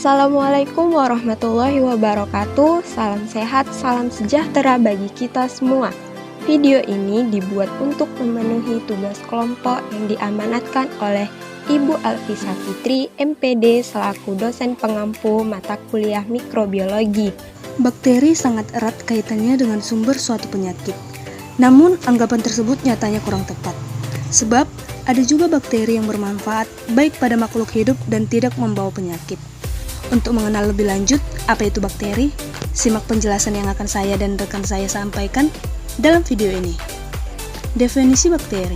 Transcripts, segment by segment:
Assalamualaikum warahmatullahi wabarakatuh. Salam sehat, salam sejahtera bagi kita semua. Video ini dibuat untuk memenuhi tugas kelompok yang diamanatkan oleh Ibu Alfisa Fitri, MPD, selaku dosen pengampu mata kuliah mikrobiologi. Bakteri sangat erat kaitannya dengan sumber suatu penyakit. Namun, anggapan tersebut nyatanya kurang tepat. Sebab, ada juga bakteri yang bermanfaat baik pada makhluk hidup dan tidak membawa penyakit. Untuk mengenal lebih lanjut apa itu bakteri, simak penjelasan yang akan saya dan rekan saya sampaikan dalam video ini. Definisi bakteri.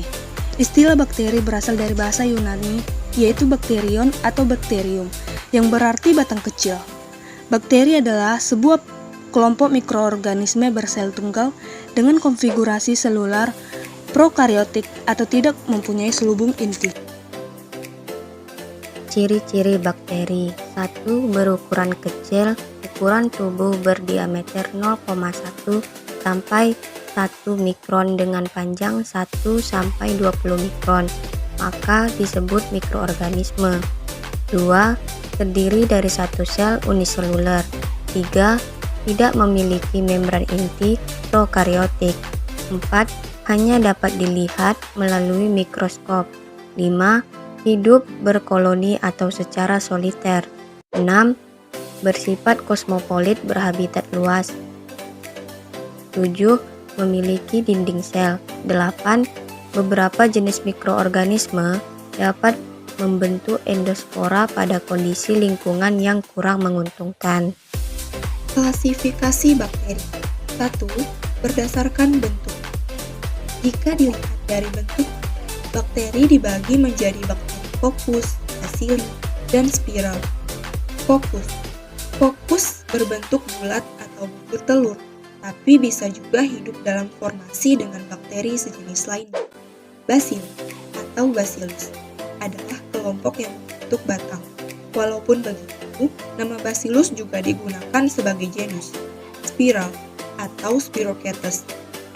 Istilah bakteri berasal dari bahasa Yunani, yaitu bakterion atau bakterium, yang berarti batang kecil. Bakteri adalah sebuah kelompok mikroorganisme bersel tunggal dengan konfigurasi selular prokariotik atau tidak mempunyai selubung inti. Ciri-ciri bakteri. 1. Berukuran kecil, ukuran tubuh berdiameter 0,1 sampai 1 mikron dengan panjang 1 sampai 20 mikron, maka disebut mikroorganisme. 2. Terdiri dari satu sel uniseluler. 3. Tidak memiliki membran inti prokariotik. 4. Hanya dapat dilihat melalui mikroskop. 5. Hidup berkoloni atau secara soliter. 6. Bersifat kosmopolit berhabitat luas. 7. Memiliki dinding sel. 8. Beberapa jenis mikroorganisme dapat membentuk endospora pada kondisi lingkungan yang kurang menguntungkan. Klasifikasi bakteri. 1. Berdasarkan bentuk. Jika dilihat dari bentuk, bakteri dibagi menjadi bakteri fokus, bacilli, dan spiral. Fokus berbentuk bulat atau butir telur, tapi bisa juga hidup dalam formasi dengan bakteri sejenis lainnya. Bacilli atau bacillus adalah kelompok yang membentuk batang. Walaupun begitu, nama bacillus juga digunakan sebagai genus. Spiral atau Spirochetes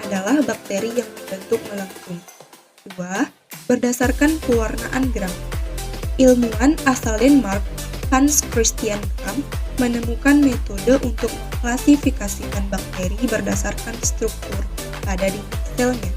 adalah bakteri yang membentuk melengkung. 2. Berdasarkan pewarnaan gram. Ilmuwan asal Denmark, Hans Christian Gram, menemukan metode untuk mengklasifikasikan bakteri berdasarkan struktur pada dinding selnya.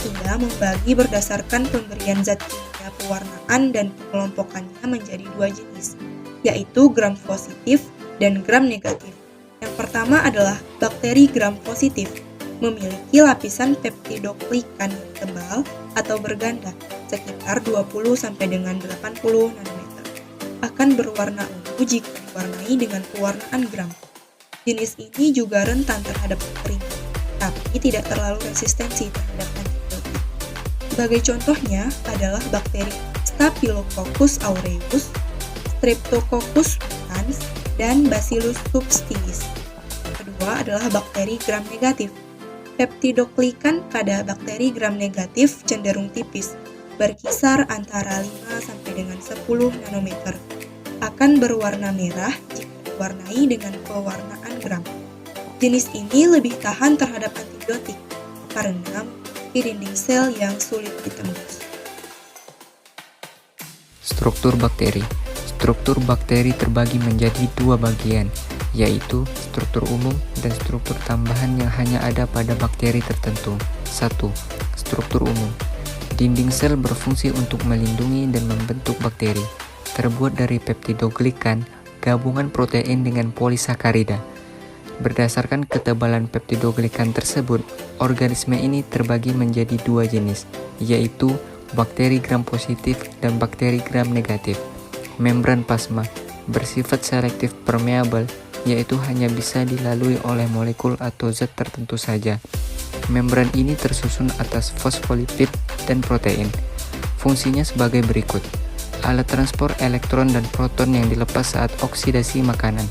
Ia membagi berdasarkan pemberian zat kimia pewarnaan dan pengelompokannya menjadi 2 jenis, yaitu gram positif dan gram negatif. Yang pertama adalah bakteri gram positif, memiliki lapisan peptidoglikan yang tebal atau berganda, sekitar 20 sampai dengan 80 nanometer. Akan berwarna ungu jika diwarnai dengan pewarnaan gram. Jenis ini juga rentan terhadap kekeringan, tapi tidak terlalu resistensi terhadap antibiotik. Sebagai contohnya adalah bakteri Staphylococcus aureus, Streptococcus mutans, dan Bacillus subtilis. Kedua adalah bakteri gram negatif. Peptidoglikan pada bakteri gram negatif cenderung tipis, berkisar antara 5 sampai dengan 10 nanometer. Akan berwarna merah jika diwarnai dengan pewarnaan gram. Jenis ini lebih tahan terhadap antibiotik karena memiliki dinding sel yang sulit ditembus. Struktur bakteri. Struktur bakteri terbagi menjadi 2 bagian, yaitu struktur umum dan struktur tambahan yang hanya ada pada bakteri tertentu. 1. Struktur umum. Dinding sel berfungsi untuk melindungi dan membentuk bakteri. Terbuat dari peptidoglikan, gabungan protein dengan polisakarida. Berdasarkan ketebalan peptidoglikan tersebut, organisme ini terbagi menjadi 2 jenis, yaitu bakteri gram positif dan bakteri gram negatif. Membran plasma bersifat selektif permeabel, yaitu hanya bisa dilalui oleh molekul atau zat tertentu saja. Membran ini tersusun atas fosfolipid dan protein. Fungsinya sebagai berikut. Alat transport elektron dan proton yang dilepas saat oksidasi makanan.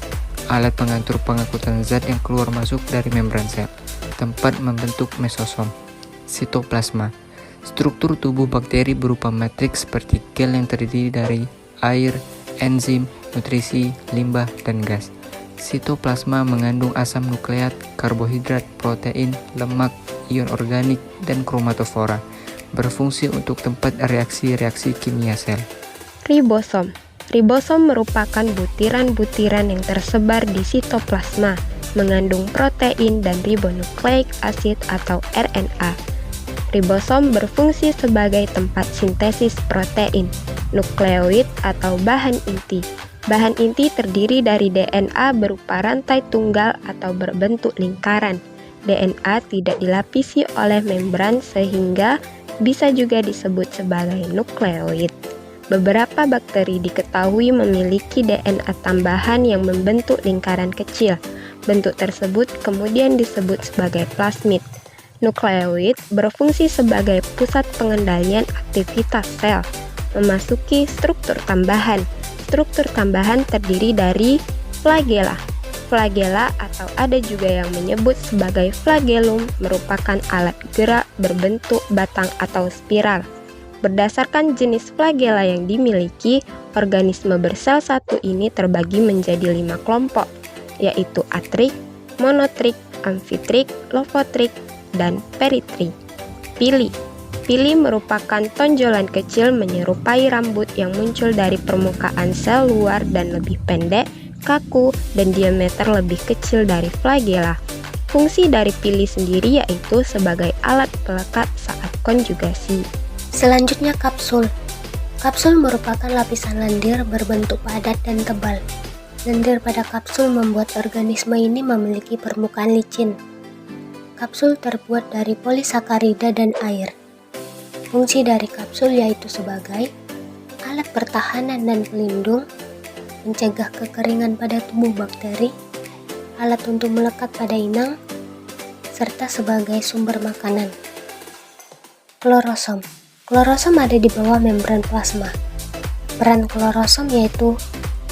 Alat pengatur pengangkutan zat yang keluar masuk dari membran sel. Tempat membentuk mesosom. Sitoplasma. Struktur tubuh bakteri berupa matriks vertikal yang terdiri dari air, enzim, nutrisi, limbah, dan gas. Sitoplasma mengandung asam nukleat, karbohidrat, protein, lemak, ion organik, dan kromatofora. Berfungsi untuk tempat reaksi-reaksi kimia sel. Ribosom. Ribosom merupakan butiran-butiran yang tersebar di sitoplasma, mengandung protein dan ribonukleik asid atau RNA. Ribosom berfungsi sebagai tempat sintesis protein, nukleoid atau bahan inti. Bahan inti terdiri dari DNA berupa rantai tunggal atau berbentuk lingkaran. DNA tidak dilapisi oleh membran sehingga bisa juga disebut sebagai nukleoid. Beberapa bakteri diketahui memiliki DNA tambahan yang membentuk lingkaran kecil. Bentuk tersebut kemudian disebut sebagai plasmid. Nukleoid berfungsi sebagai pusat pengendalian aktivitas sel, memasuki struktur tambahan. Struktur tambahan terdiri dari flagella. Flagella atau ada juga yang menyebut sebagai flagellum merupakan alat gerak berbentuk batang atau spiral. Berdasarkan jenis flagella yang dimiliki, organisme bersel satu ini terbagi menjadi 5 kelompok, yaitu atrik, monotrik, amfitrik, lofotrik, dan peritrik. Pili. Pili merupakan tonjolan kecil menyerupai rambut yang muncul dari permukaan sel luar dan lebih pendek, kaku, dan diameter lebih kecil dari flagella. Fungsi dari pili sendiri yaitu sebagai alat pelekat saat konjugasi. Selanjutnya kapsul. Kapsul merupakan lapisan lendir berbentuk padat dan tebal. Lendir pada kapsul membuat organisme ini memiliki permukaan licin. Kapsul terbuat dari polisakarida dan air. Fungsi dari kapsul yaitu sebagai alat pertahanan dan pelindung, mencegah kekeringan pada tubuh bakteri, alat untuk melekat pada inang, serta sebagai sumber makanan. Klorosom. Klorosom ada di bawah membran plasma. Peran klorosom yaitu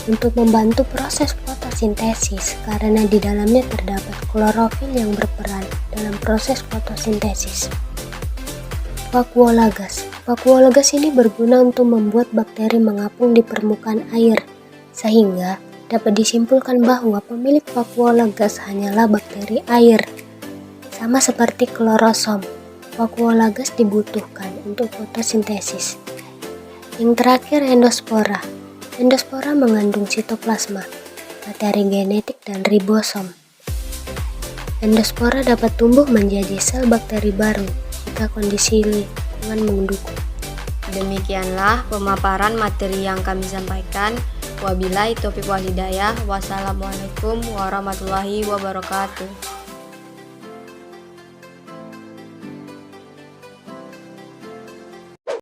untuk membantu proses fotosintesis karena di dalamnya terdapat klorofil yang berperan dalam proses fotosintesis. Vakuola gas. Vakuola gas ini berguna untuk membuat bakteri mengapung di permukaan air, sehingga dapat disimpulkan bahwa pemilik vakuola gas hanyalah bakteri air. Sama seperti klorosom, vakuola gas dibutuhkan untuk fotosintesis. Yang terakhir, endospora. Endospora mengandung sitoplasma, materi genetik, dan ribosom. Endospora dapat tumbuh menjadi sel bakteri baru jika kondisi lingkungan mendukung. Demikianlah pemaparan materi yang kami sampaikan. Wabillahi taufiq wal hidayah. Wassalamualaikum warahmatullahi wabarakatuh.